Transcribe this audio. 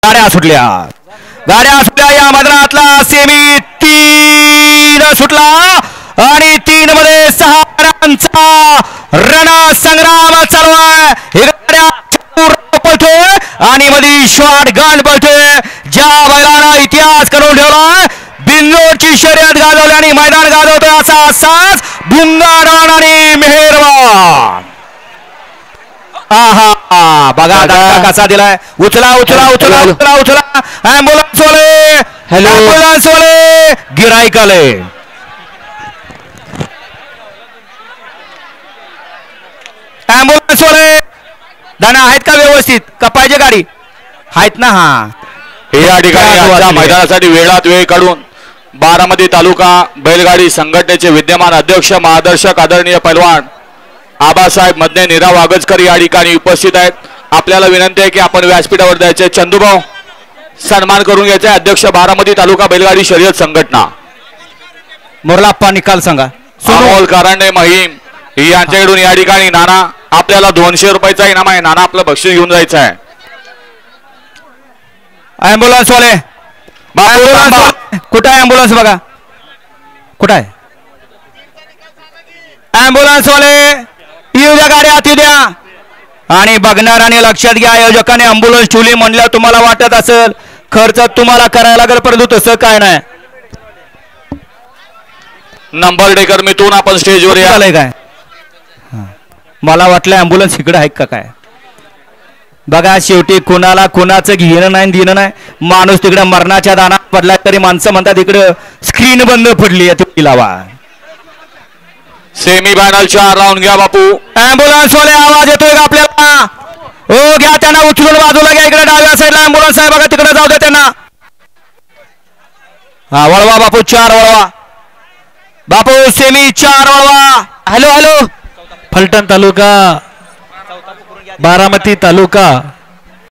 गाड्या सुटल्या या मैदानातला सेमी 3 सुटला आणि 3 मध्ये 6 रनांचा रणसंग्राम चालू आहे. गाड्या पळतोय आणि मध्ये शॉट गन पळतोय. ज्या बैलांना इतिहास करून ठेवला बिंजोडची शर्यत गाजवली आणि मैदान गाजवतोय असा असाच भुंगारान आणि मेहरबान. आहा बघा धक्का कसा दिलाय. उचला ॲम्ब्युलन्स वाले ॲम्ब्युलन्स वाले गिराईक आले. ॲम्ब्युलन्स वाले दाना आहेत का व्यवस्थित का पाहिजे गाडी आहेत ना. हा या ठिकाणी आजच्या मैदानासाठी वेळात वेळ काढून बारामती तालुका बैलगाडी संघटनेचे विद्यमान अध्यक्ष महादर्शक आदरणीय पैलवान आबासाहेब मदने नीरा वागजकर या ठिकाणी उपस्थित आहेत. आपल्याला विनंती आहे की आपण व्यासपीठावर द्यायचे. चंदूभाऊ सन्मान करून घ्यायचा. अध्यक्ष बारामती तालुका बैलगाडी शर्यत संघटना मोरलाप्पा निकाल सांगा. अमोल कारंडे महिम यांच्याकडून या ठिकाणी नाना आपल्याला 200 रुपयाचा इनाम आहे. नाना आपलं बक्षीस घेऊन जायचं आहे. ॲम्ब्युलन्स वाले कुठं आहे ॲम्ब्युलन्स बघा कुठं आहे ॲम्ब्युलन्स वाले येऊ द्या गाड्या आत द्या. आणि बघणाऱ्याने लक्षात घ्या आयोजकाने ॲम्ब्युलन्स ठेवली म्हणल्या तुम्हाला वाटत असेल खर्च तुम्हाला करायला लागेल परंतु तसं काय नाही. नंबर डेकर मिथून आपण स्टेजवर आलंय काय मला वाटलं ॲम्ब्युलन्स इकडे आहे का काय. बघा शेवटी कुणाचं घेणं नाही देणं नाही. माणूस तिकडे मरणाच्या दानात पडला तरी माणसं म्हणतात इकडं स्क्रीन बंद पडली आहे लावा. सेमी फायनल 4 राऊंड घ्या बापू. ॲम्ब्युलन्स वाले आवाज येतोय का आपल्याला. हो घ्या त्यांना उचलून बाजूला घ्या. इकडे डाव्या साईडला ॲम्ब्युलन्स आहे बघा तिकडे जाऊ द्या त्यांना. हा वळवा बापू 4 वळवा बापू सेमी 4 वळवा. हॅलो फलटण तालुका बारामती तालुका